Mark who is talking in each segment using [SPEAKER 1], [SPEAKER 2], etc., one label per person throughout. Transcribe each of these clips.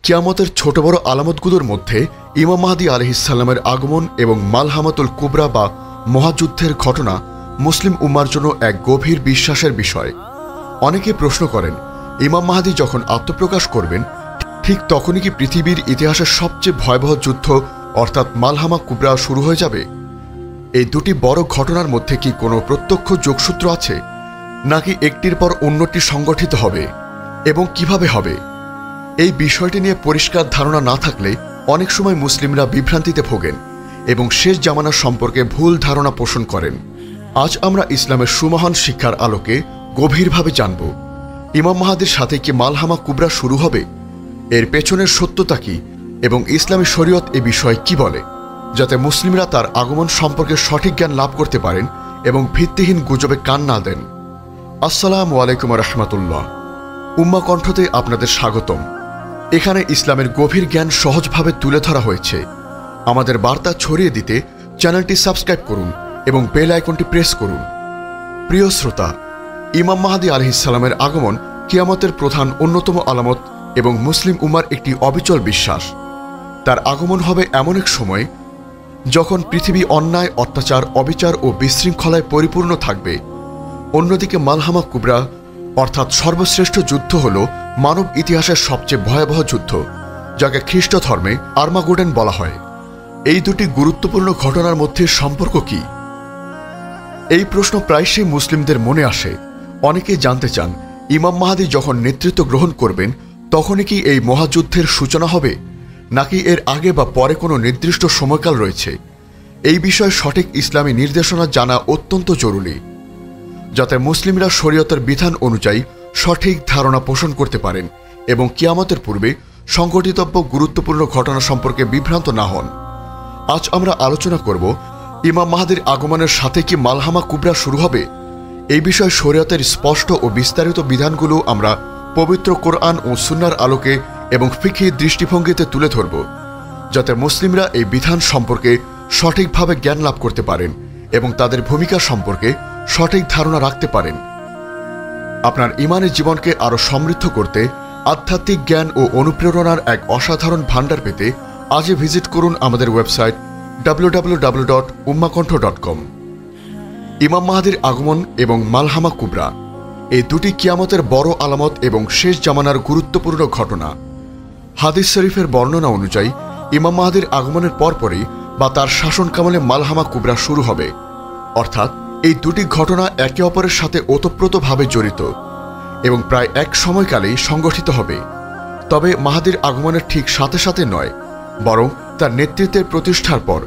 [SPEAKER 1] কিয়ামতের ছোট বড় আলামতগুলোর মধ্যে ইমাম মাহদী আলাইহিস সালামের আগমন এবং মালহামাতুল কুবরা বা মহাযুদ্ধের ঘটনা মুসলিম উম্মার জন্য এক গভীর বিশ্বাসের বিষয়। অনেকে প্রশ্ন করেন, ইমাম মাহদী যখন আত্মপ্রকাশ করবেন ঠিক তখনই কি পৃথিবীর ইতিহাসের সবচেয়ে ভয়াবহ যুদ্ধ অর্থাৎ মালহামা কুবরা শুরু হয়ে যাবে? এই দুটি বড় ঘটনার মধ্যে কি কোনো প্রত্যক্ষ যোগসূত্র আছে, নাকি একটির পর অন্যটি সংগঠিত হবে এবং কিভাবে হবে? এই বিষয়টি নিয়ে পরিষ্কার ধারণা না থাকলে অনেক সময় মুসলিমরা বিভ্রান্তিতে ভোগেন এবং শেষ জামানার সম্পর্কে ভুল ধারণা পোষণ করেন। আজ আমরা ইসলামের সুমহান শিক্ষার আলোকে গভীরভাবে জানব, ইমাম মাহদীর সাথে কি মালহামা কুবরা শুরু হবে, এর পেছনের সত্যতা কি এবং ইসলামী শরীয়ত এ বিষয়ে কি বলে, যাতে মুসলিমরা তার আগমন সম্পর্কে সঠিক জ্ঞান লাভ করতে পারেন এবং ভিত্তিহীন গুজবে কান না দেন। আসসালামু আলাইকুম রহমতুল্লাহ। উম্মা কণ্ঠতে আপনাদের স্বাগতম। এখানে ইসলামের গভীর জ্ঞান সহজভাবে তুলে ধরা হয়েছে। আমাদের বার্তা ছড়িয়ে দিতে চ্যানেলটি সাবস্ক্রাইব করুন এবং বেল আইকনটি প্রেস করুন। প্রিয় শ্রোতা, ইমাম মাহদী আলাইহিস সালামের আগমন কিয়ামতের প্রধান অন্যতম আলামত এবং মুসলিম উম্মার একটি অবিচল বিশ্বাস। তার আগমন হবে এমন এক সময় যখন পৃথিবী অন্যায়, অত্যাচার, অবিচার ও বিশৃঙ্খলায় পরিপূর্ণ থাকবে। অন্যদিকে মালহামা কুবরা অর্থাৎ সর্বশ্রেষ্ঠ যুদ্ধ হল মানব ইতিহাসের সবচেয়ে ভয়াবহ যুদ্ধ, যাকে খ্রিস্ট ধর্মে আর্মাগেডন বলা হয়। এই দুটি গুরুত্বপূর্ণ ঘটনার মধ্যে সম্পর্ক কি? এই প্রশ্ন প্রায়শই মুসলিমদের মনে আসে। অনেকেই জানতে চান, ইমাম মাহদী যখন নেতৃত্ব গ্রহণ করবেন তখনই কি এই মহাযুদ্ধের সূচনা হবে, নাকি এর আগে বা পরে কোনো নির্দিষ্ট সময়কাল রয়েছে? এই বিষয়ে সঠিক ইসলামী নির্দেশনা জানা অত্যন্ত জরুরি, যাতে মুসলিমরা শরীয়তের বিধান অনুযায়ী সঠিক ধারণা পোষণ করতে পারেন এবং কিয়ামতের পূর্বে সংঘটিতব্য গুরুত্বপূর্ণ ঘটনা সম্পর্কে বিভ্রান্ত না হন। আজ আমরা আলোচনা করব, ইমাম মাহদীর আগমনের সাথে কি মালহামা কুবরা শুরু হবে? এই বিষয়ে শরীয়তের স্পষ্ট ও বিস্তারিত বিধানগুলো আমরা পবিত্র কোরআন ও সুন্নাহর আলোকে এবং ফিকহি দৃষ্টিভঙ্গিতে তুলে ধরব, যাতে মুসলিমরা এই বিধান সম্পর্কে সঠিকভাবে জ্ঞান লাভ করতে পারেন এবং তাদের ভূমিকা সম্পর্কে সঠিক ধারণা রাখতে পারেন। আপনার ঈমানের জীবনকে আরও সমৃদ্ধ করতে আধ্যাত্মিক জ্ঞান ও অনুপ্রেরণার এক অসাধারণ ভাণ্ডার পেতে আজই ভিজিট করুন আমাদের ওয়েবসাইট www.ummakantho.com। ইমাম মাহদীর আগমন এবং মালহামা কুবরা এই দুটি কিয়ামতের বড় আলামত এবং শেষ জামানার গুরুত্বপূর্ণ ঘটনা। হাদিস শরীফের বর্ণনা অনুযায়ী ইমাম মাহদীর আগমনের পরপরই বা তার শাসনকালে মালহামা কুবরা শুরু হবে, অর্থাৎ এই দুটি ঘটনা একে অপরের সাথে ওতপ্রোতভাবে জড়িত এবং প্রায় এক সময়কালেই সংগঠিত হবে। তবে মাহদীর আগমনের ঠিক সাথে সাথে নয়, বরং তার নেতৃত্বের প্রতিষ্ঠার পর।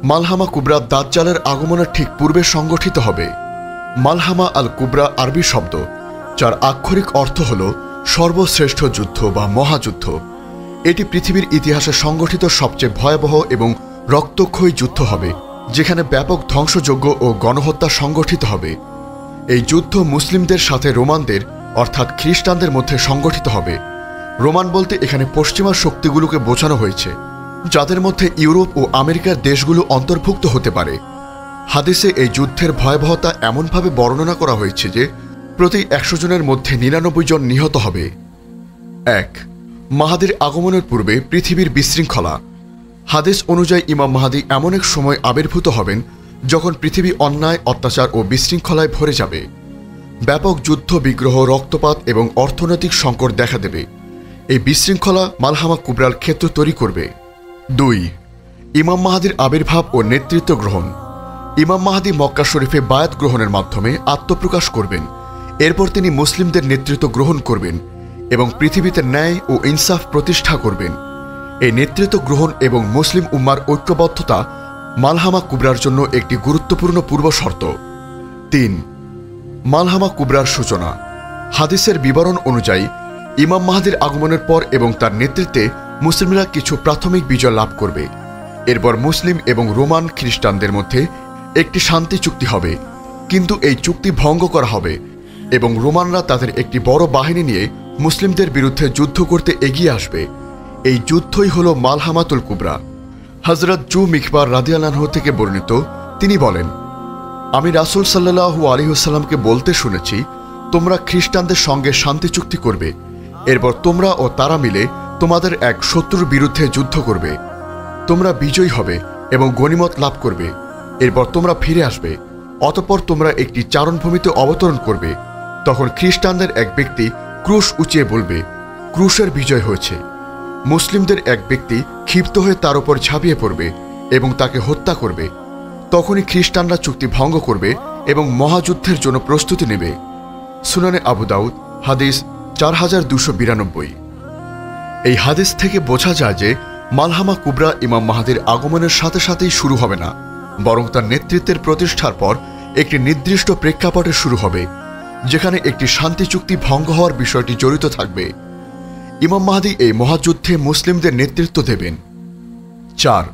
[SPEAKER 1] মালহামা কুবরা দাজ্জালের আগমনের ঠিক পূর্বে সংগঠিত হবে। মালহামা আল কুবরা আরবি শব্দ, যার আক্ষরিক অর্থ হল সর্বশ্রেষ্ঠ যুদ্ধ বা মহাযুদ্ধ। এটি পৃথিবীর ইতিহাসে সংগঠিত সবচেয়ে ভয়াবহ এবং রক্তক্ষয়ী যুদ্ধ হবে, যেখানে ব্যাপক ধ্বংসযজ্ঞ ও গণহত্যা সংগঠিত হবে। এই যুদ্ধ মুসলিমদের সাথে রোমানদের অর্থাৎ খ্রিস্টানদের মধ্যে সংগঠিত হবে। রোমান বলতে এখানে পশ্চিমা শক্তিগুলোকে বোঝানো হয়েছে, যাদের মধ্যে ইউরোপ ও আমেরিকার দেশগুলো অন্তর্ভুক্ত হতে পারে। হাদিসে এই যুদ্ধের ভয়াবহতা এমনভাবে বর্ণনা করা হয়েছে যে প্রতি 100 জনের মধ্যে 99 জন নিহত হবে। 1. মাহদীর আগমনের পূর্বে পৃথিবীর বিশৃঙ্খলা। হাদিস অনুযায়ী ইমাম মাহদী এমন এক সময় আবির্ভূত হবেন যখন পৃথিবী অন্যায়, অত্যাচার ও বিশৃঙ্খলায় ভরে যাবে। ব্যাপক যুদ্ধ, বিগ্রহ, রক্তপাত এবং অর্থনৈতিক সংকট দেখা দেবে। এই বিশৃঙ্খলা মালহামা কুবরার ক্ষেত্র তৈরি করবে। 2. ইমাম মাহদীর আবির্ভাব ও নেতৃত্ব গ্রহণ। ইমাম মাহদী মক্কা শরীফে বায়াত গ্রহণের মাধ্যমে আত্মপ্রকাশ করবেন। এরপর তিনি মুসলিমদের নেতৃত্ব গ্রহণ করবেন এবং পৃথিবীতে ন্যায় ও ইনসাফ প্রতিষ্ঠা করবেন। এই নেতৃত্ব গ্রহণ এবং মুসলিম উম্মার ঐক্যবদ্ধতা মালহামা কুবরার জন্য একটি গুরুত্বপূর্ণ পূর্বশর্ত। 3. মালহামা কুবরার সূচনা। হাদিসের বিবরণ অনুযায়ী ইমাম মাহদীর আগমনের পর এবং তার নেতৃত্বে মুসলিমরা কিছু প্রাথমিক বিজয় লাভ করবে। এরপর মুসলিম এবং রোমান খ্রিস্টানদের মধ্যে একটি শান্তি চুক্তি হবে, কিন্তু এই চুক্তি ভঙ্গ করা হবে এবং রোমানরা তাদের একটি বড় বাহিনী নিয়ে মুসলিমদের বিরুদ্ধে যুদ্ধ করতে এগিয়ে আসবে। এই যুদ্ধই হল মালহামাতুল কুবরা। হযরত জু মিকবার রাদিয়াল্লাহু আনহু থেকে বর্ণিত, তিনি বলেন, আমি রাসূল সাল্লাল্লাহু আলাইহি ওয়াসাল্লামকে বলতে শুনেছি, তোমরা খ্রিস্টানদের সঙ্গে শান্তি চুক্তি করবে, এরপর তোমরা ও তারা মিলে তোমাদের এক শত্রুর বিরুদ্ধে যুদ্ধ করবে, তোমরা বিজয়ী হবে এবং গনিমত লাভ করবে। এরপর তোমরা ফিরে আসবে, অতঃপর তোমরা একটি চারণভূমিতে অবতরণ করবে। তখন খ্রিস্টানদের এক ব্যক্তি ক্রুশ উঁচিয়ে বলবে, ক্রুশের বিজয় হয়েছে। মুসলিমদের এক ব্যক্তি ক্ষিপ্ত হয়ে তার উপর ঝাঁপিয়ে পড়বে এবং তাকে হত্যা করবে। তখনই খ্রিস্টানরা চুক্তি ভঙ্গ করবে এবং মহাযুদ্ধের জন্য প্রস্তুতি নেবে। সুনানে আবু দাউদ হাদিস 4292। এই হাদিস থেকে বোঝা যায় যে মালহামা কুবরা ইমাম মাহদির আগমনের সাথে সাথেই শুরু হবে না, বরং তার নেতৃত্বের প্রতিষ্ঠার পর একটি নির্দিষ্ট প্রেক্ষাপটে শুরু হবে, যেখানে একটি শান্তি চুক্তি ভঙ্গ হওয়ার বিষয়টি জড়িত থাকবে। ইমাম মাহদি এই মহাযুদ্ধে মুসলিমদের নেতৃত্ব দেবেন। 4.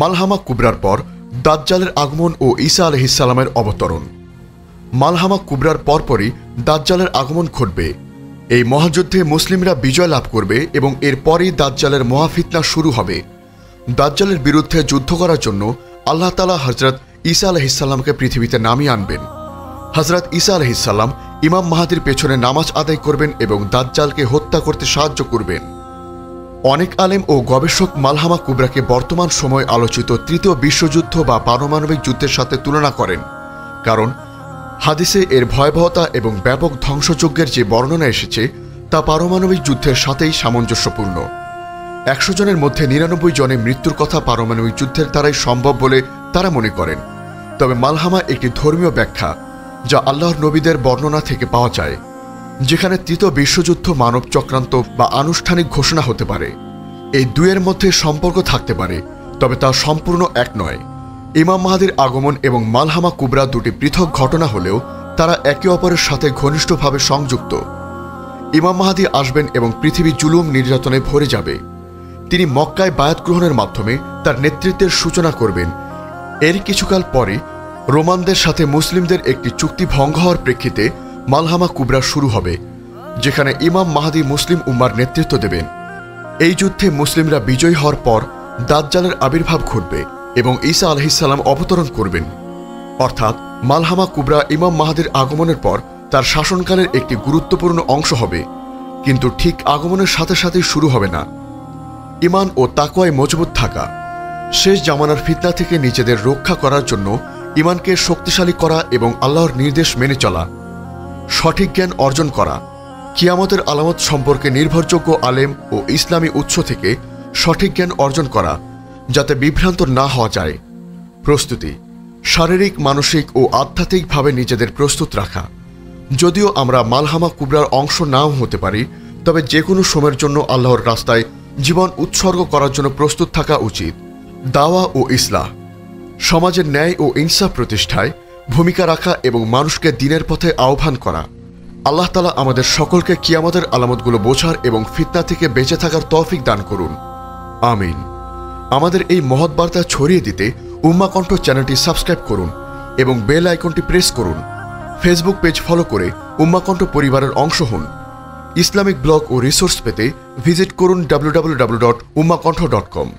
[SPEAKER 1] মালহামা কুবরার পর দাজ্জালের আগমন ও ঈসা আলাইহিসসালামের অবতরণ। মালহামা কুবরার পরপরই দাজ্জালের আগমন ঘটবে। এই মহাযুদ্ধে মুসলিমরা বিজয় লাভ করবে এবং এরপরই দাজ্জালের মহাফিতনা শুরু হবে। দাজ্জালের বিরুদ্ধে যুদ্ধ করার জন্য আল্লাহ তাআলা হযরত ঈসা আলাইহিসসালামকে পৃথিবীতে নামিয়ে আনবেন। হযরত ঈসা আলাইহিসসালাম ইমাম মাহদির পেছনে নামাজ আদায় করবেন এবং দাজ্জালকে হত্যা করতে সাহায্য করবেন। অনেক আলেম ও গবেষক মালহামা কুবরাকে বর্তমান সময় আলোচিত তৃতীয় বিশ্বযুদ্ধ বা পারমাণবিক যুদ্ধের সাথে তুলনা করেন, কারণ হাদিসে এর ভয়াবহতা এবং ব্যাপক ধ্বংসযজ্ঞের যে বর্ণনা এসেছে তা পারমাণবিক যুদ্ধের সাথেই সামঞ্জস্যপূর্ণ। 100 জনের মধ্যে 99 জনের মৃত্যুর কথা পারমাণবিক যুদ্ধের দ্বারাই সম্ভব বলে তারা মনে করেন। তবে মালহামা একটি ধর্মীয় ব্যাখ্যা যা আল্লাহর নবীদের বর্ণনা থেকে পাওয়া যায়, যেখানে তৃতীয় বিশ্বযুদ্ধ মানব চক্রান্ত বা আনুষ্ঠানিক ঘোষণা হতে পারে। এই দুয়ের মধ্যে সম্পর্ক থাকতে পারে, তবে তা সম্পূর্ণ এক নয়। ইমাম মাহদির আগমন এবং মালহামা কুবরা দুটি পৃথক ঘটনা হলেও তারা একে অপরের সাথে ঘনিষ্ঠভাবে সংযুক্ত। ইমাম মাহদি আসবেন এবং পৃথিবী জুলুম নির্যাতনে ভরে যাবে। তিনি মক্কায় বায়াত গ্রহণের মাধ্যমে তার নেতৃত্বের সূচনা করবেন। এর কিছুকাল পরে রোমানদের সাথে মুসলিমদের একটি চুক্তি ভঙ্গ হওয়ার প্রেক্ষিতে মালহামা কুবরা শুরু হবে, যেখানে ইমাম মাহদি মুসলিম উম্মার নেতৃত্ব দেবেন। এই যুদ্ধে মুসলিমরা বিজয়ী হওয়ার পর দাজ্জালের আবির্ভাব ঘটবে এবং ঈসা আলাইহিসসালাম অবতরণ করবেন। অর্থাৎ মালহামা কুবরা ইমাম মাহদির আগমনের পর তার শাসনকালের একটি গুরুত্বপূর্ণ অংশ হবে, কিন্তু ঠিক আগমনের সাথে সাথেই শুরু হবে না। ঈমান ও তাকওয়ায় মজবুত থাকা, শেষ জামানার ফিতনা থেকে নিজেদের রক্ষা করার জন্য ঈমানকে শক্তিশালী করা এবং আল্লাহর নির্দেশ মেনে চলা, সঠিক জ্ঞান অর্জন করা, কিয়ামতের আলামত সম্পর্কে নির্ভরযোগ্য আলেম ও ইসলামী উৎস থেকে সঠিক জ্ঞান অর্জন করা যাতে বিভ্রান্ত না হওয়া যায়। প্রস্তুতি, শারীরিক, মানসিক ও আধ্যাত্মিকভাবে নিজেদের প্রস্তুত রাখা। যদিও আমরা মালহামা কুবরার অংশ নাও হতে পারি, তবে যে কোনো সময়ের জন্য আল্লাহর রাস্তায় জীবন উৎসর্গ করার জন্য প্রস্তুত থাকা উচিত। দাওয়া ও ইসলাহ, সমাজের ন্যায় ও ইনসাফ প্রতিষ্ঠায় ভূমিকা রাখা এবং মানুষকে দ্বীনের পথে আহ্বান করা। আল্লাহ তাআলা আমাদের সকলকে কিয়ামতের আলামতগুলো বোঝার এবং ফিতনা থেকে বেঁচে থাকার তৌফিক দান করুন, আমিন। আমাদের এই মহৎ বার্তা ছড়িয়ে দিতে উম্মাহ কণ্ঠ চ্যানেলটি সাবস্ক্রাইব করুন এবং বেল আইকনটি প্রেস করুন। ফেসবুক পেজ ফলো করে উম্মাহ কণ্ঠ পরিবারের অংশ হন। ইসলামিক ব্লগ ও রিসোর্স পেতে ভিজিট করুন www.ummahkontho.com।